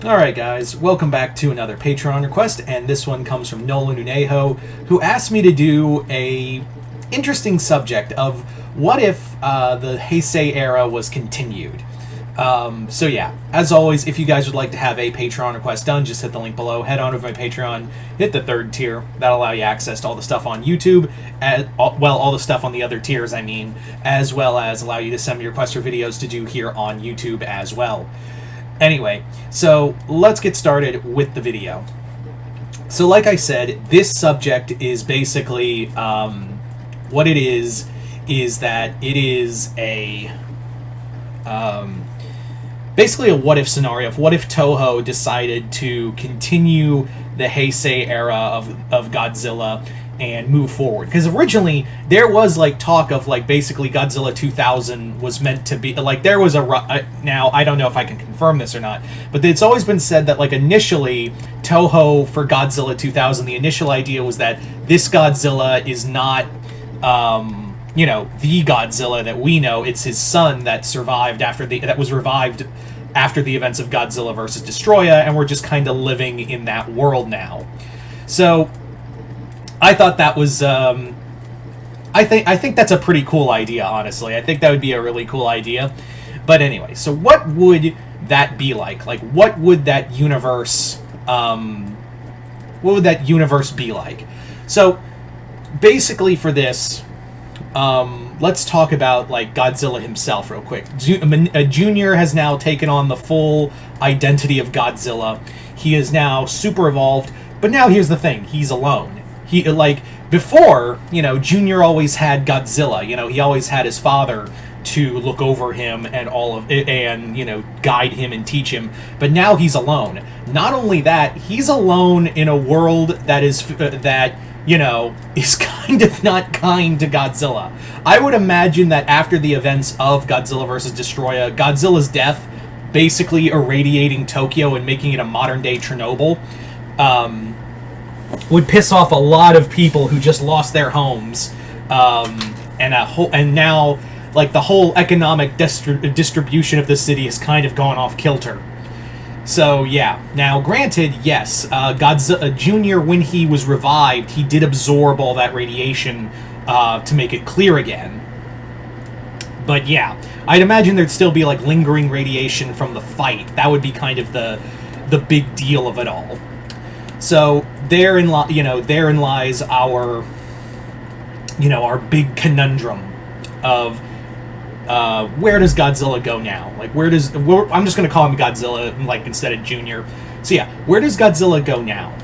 Alright guys, welcome back to another Patreon request, and this one comes from Nolan Unejo, who asked me to do a interesting subject of what if the Heisi era was continued. So yeah, as always, if you guys would like to have a Patreon request done, just hit the link below, head on over to my Patreon, hit the 3rd tier, that'll allow you access to all the stuff on YouTube, all the stuff on the other tiers I mean, as well as allow you to send me requests for videos to do here on YouTube as well. Anyway, so let's get started with the video. So like I said, this subject is basically, what it is that it is a, basically a what-if scenario of what if Toho decided to continue the Heisei era of Godzilla and move forward. Because originally, there was, like, talk of, like, basically Godzilla 2000 was meant to be, like, there was now, I don't know if I can confirm this or not, but it's always been said that, like, initially, Toho for Godzilla 2000, the initial idea was that this Godzilla is not, you know, the Godzilla that we know. It's his son that survived that was revived after the events of Godzilla vs. Destroya, and we're just kind of living in that world now. So I thought that was, I think that's a pretty cool idea, honestly. I think that would be a really cool idea. But anyway, so what would that be like? Like, what would that universe, be like? So, basically for this, let's talk about, like, Godzilla himself real quick. Junior has now taken on the full identity of Godzilla. He is now super evolved, but now here's the thing, he's alone. He, like, before, you know, Junior always had Godzilla, you know, he always had his father to look over him and all of it, and, you know, guide him and teach him, but now he's alone. Not only that, he's alone in a world that is, you know, is kind of not kind to Godzilla. I would imagine that after the events of Godzilla vs. Destroya, Godzilla's death, basically irradiating Tokyo and making it a modern-day Chernobyl, would piss off a lot of people who just lost their homes, and now, like, the whole economic distribution of the city has kind of gone off kilter. So yeah, now granted, yes, Godzilla Junior, when he was revived, he did absorb all that radiation to make it clear again. But yeah, I'd imagine there'd still be, like, lingering radiation from the fight. That would be kind of the big deal of it all. So therein lies our, you know, our big conundrum of where does Godzilla go now? Like, I'm just going to call him Godzilla, like, instead of Junior. So yeah, where does Godzilla go now?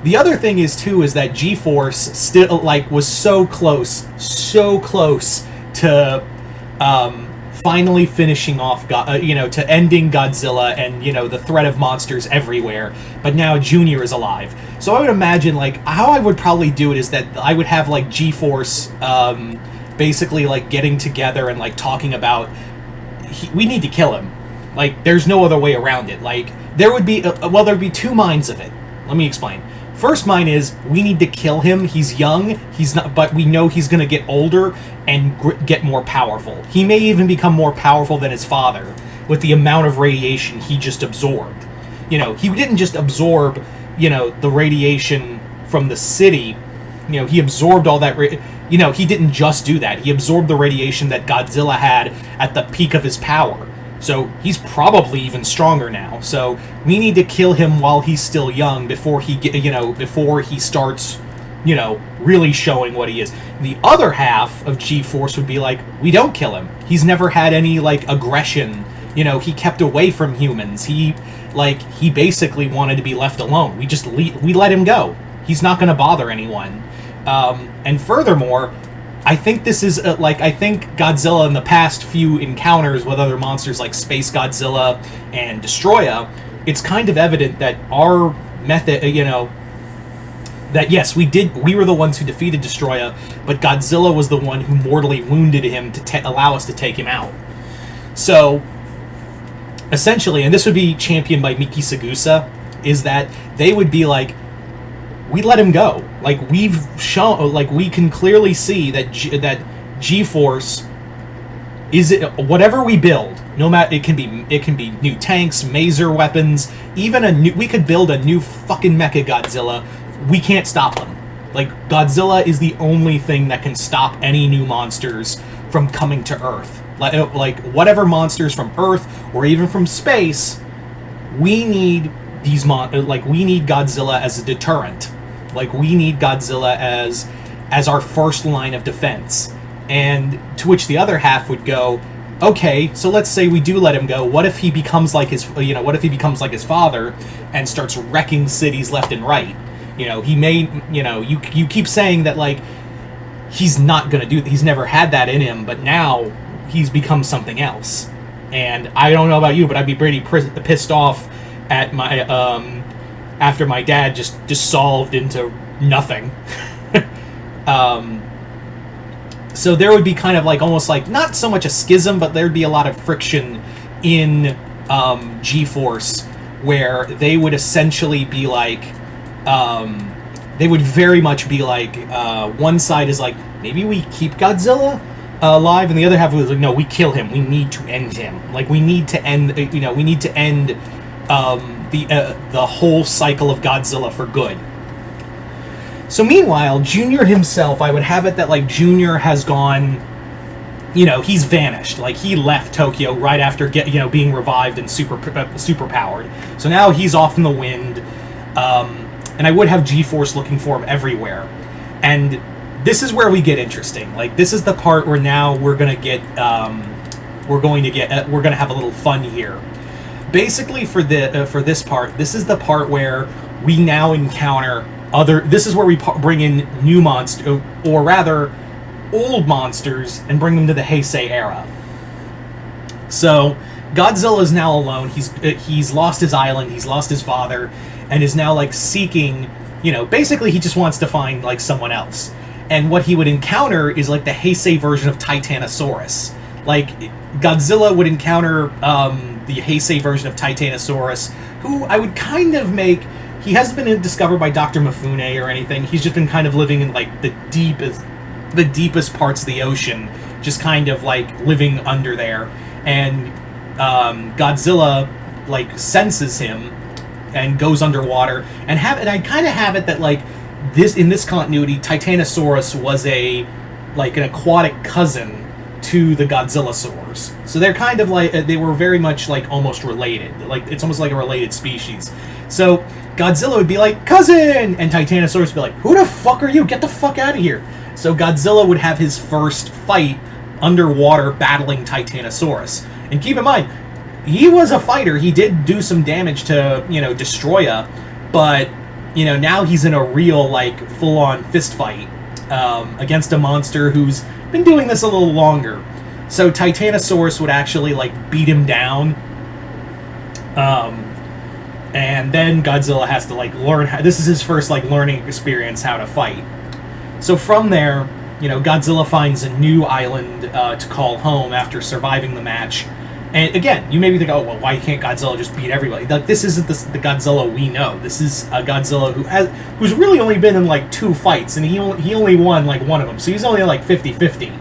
The other thing is, too, is that G-Force still, like, was so close to finally finishing off, you know, to ending Godzilla and, you know, the threat of monsters everywhere, but now Junior is alive. So I would imagine, like, how I would probably do it is that I would have, like, G-Force, basically, like, getting together and, like, talking about, we need to kill him. Like, there's no other way around it. Like, there would be, there'd be two minds of it. Let me explain. First mind is, we need to kill him. He's young. He's not, but we know he's going to get older and get more powerful. He may even become more powerful than his father with the amount of radiation he just absorbed. You know, he didn't just absorb, you know, the radiation from the city. You know, he absorbed all that. You know, he didn't just do that. He absorbed the radiation that Godzilla had at the peak of his power. So he's probably even stronger now. So we need to kill him while he's still young before before he starts, you know, really showing what he is. The other half of G-Force would be like, we don't kill him. He's never had any, like, aggression. You know, he kept away from humans. He basically wanted to be left alone. We let him go. He's not going to bother anyone. And furthermore, I think this is, I think Godzilla in the past few encounters with other monsters like Space Godzilla and Destroya, it's kind of evident that our method, you know, that yes, we were the ones who defeated Destroya, but Godzilla was the one who mortally wounded him to allow us to take him out. So, essentially, and this would be championed by Miki Sagusa, is that they would be like, we let him go. Like, we've shown, like, we can clearly see that G-Force is it whatever we build? No matter it can be new tanks, maser weapons, even we could build a new fucking Mecha Godzilla. We can't stop them. Like, Godzilla is the only thing that can stop any new monsters from coming to Earth. Like whatever monsters from Earth or even from space, we need these we need Godzilla as a deterrent. Like, we need Godzilla as our first line of defense. And to which the other half would go, okay, so let's say we do let him go. What if he becomes like his, what if he becomes like his father and starts wrecking cities left and right? He may, you keep saying that, like, he's not going to do, he's never had that in him, but now he's become something else. And I don't know about you, but I'd be pretty pissed off at my, after my dad just dissolved into nothing. So there would be kind of like, almost like, not so much a schism, but there'd be a lot of friction in G-Force, where they would essentially be like, they would very much be like, one side is like, maybe we keep Godzilla alive, and the other half was like, no, we kill him. We need to end him. Like, we need to end, we need to end the whole cycle of Godzilla for good. So meanwhile, Junior himself, I would have it that, like, Junior has gone, he's vanished. Like, he left Tokyo right after being revived and superpowered. So now he's off in the wind, and I would have G-Force looking for him everywhere. And this is where we get interesting. Like, this is the part where now we're gonna have a little fun here. Basically, for this part, this is the part where we now encounter this is where we bring in new monsters, or rather, old monsters, and bring them to the Heisei era. So, Godzilla is now alone. He's lost his island, he's lost his father, and is now, like, seeking, basically he just wants to find, like, someone else. And what he would encounter is, like, the Heisei version of Titanosaurus. Like, Godzilla would encounter the Heisei version of Titanosaurus, who I would kind of make... He hasn't been discovered by Dr. Mifune or anything. He's just been kind of living in, like, the deepest parts of the ocean, just kind of, like, living under there. And Godzilla, like, senses him and goes underwater. And I kind of have it that, like, in this continuity, Titanosaurus was an aquatic cousin to the Godzillasaurs. So they're kind of like, they were very much, like, almost related. Like, it's almost like a related species. So Godzilla would be like, cousin! And Titanosaurus would be like, who the fuck are you? Get the fuck out of here! So Godzilla would have his first fight underwater battling Titanosaurus. And keep in mind, he was a fighter. He did do some damage to, Destroya, but, now he's in a real, like, full-on fist fight against a monster who's been doing this a little longer. So Titanosaurus would actually, like, beat him down. And then Godzilla has to, like, learn how... This is his first, like, learning experience how to fight. So from there, Godzilla finds a new island to call home after surviving the match. And again, you maybe think, oh, well, why can't Godzilla just beat everybody? Like, this isn't the Godzilla we know. This is a Godzilla who's really only been in, like, 2 fights, and he only won, like, 1 of them. So he's only, like, 50-50.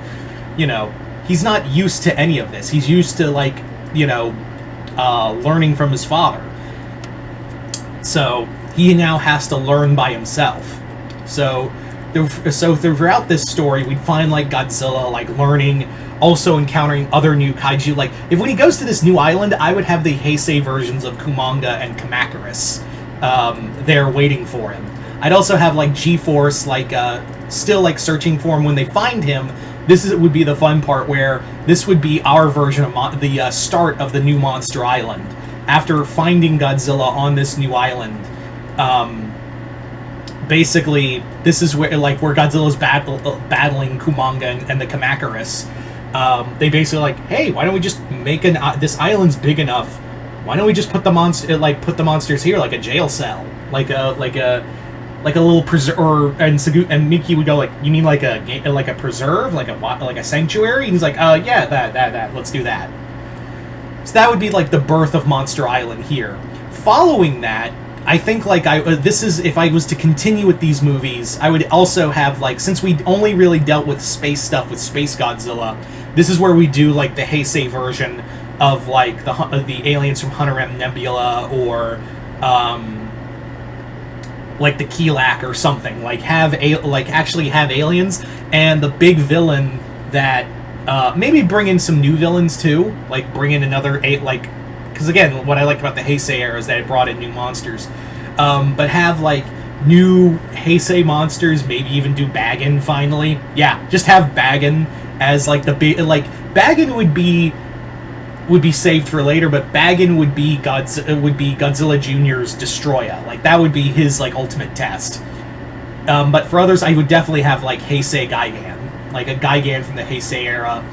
He's not used to any of this. He's used to, like, learning from his father. So he now has to learn by himself. So throughout this story, we'd find, like, Godzilla, like, learning, also encountering other new kaiju. Like, when he goes to this new island, I would have the Heisei versions of Kumanga and Kamacuras there waiting for him. I'd also have, like, G-Force, like, still, like, searching for him when they find him. Would be the fun part, where this would be our version of the start of the new Monster Island. After finding Godzilla on this new island, basically, this is where Godzilla's battling Kumanga and the Kamacuras. They basically like, hey, why don't we just make this island's big enough? Why don't we just put the monsters here, like a jail cell, like a little preserve? And Miki would go like, you mean like a preserve, like a sanctuary? And he's like, yeah, that, let's do that. So that would be, like, the birth of Monster Island here. Following that, I think, like, if I was to continue with these movies, I would also have, like, since we only really dealt with space stuff with Space Godzilla, this is where we do like the Heisei version of like the aliens from Hunter M Nebula, or like the Keelak or something. Like actually have aliens, and the big villain that maybe bring in some new villains too. Like bring in another because again, what I liked about the Heisei era is that it brought in new monsters. But have like new Heisei monsters, maybe even do Bagan finally. Yeah, just have Bagan as like the big, like Bagan would be saved for later, but Bagan would be Godzilla Jr.'s destroyer. Like that would be his like ultimate test. But for others, I would definitely have like Heisei Gigan, like a Gigan from the Heisei era.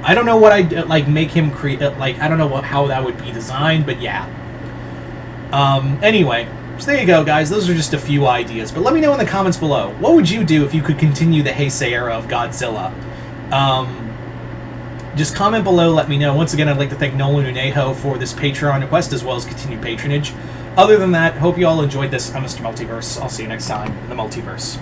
I don't know what I'd like make him create. Like I don't know how that would be designed, but yeah. Anyway, so there you go, guys. Those are just a few ideas. But let me know in the comments below. What would you do if you could continue the Heisei era of Godzilla? Just comment below, let me know. Once again, I'd like to thank Nolan Uneho for this Patreon request, as well as continued patronage. Other than that, hope you all enjoyed this. I'm Mr. Multiverse. I'll see you next time in the Multiverse.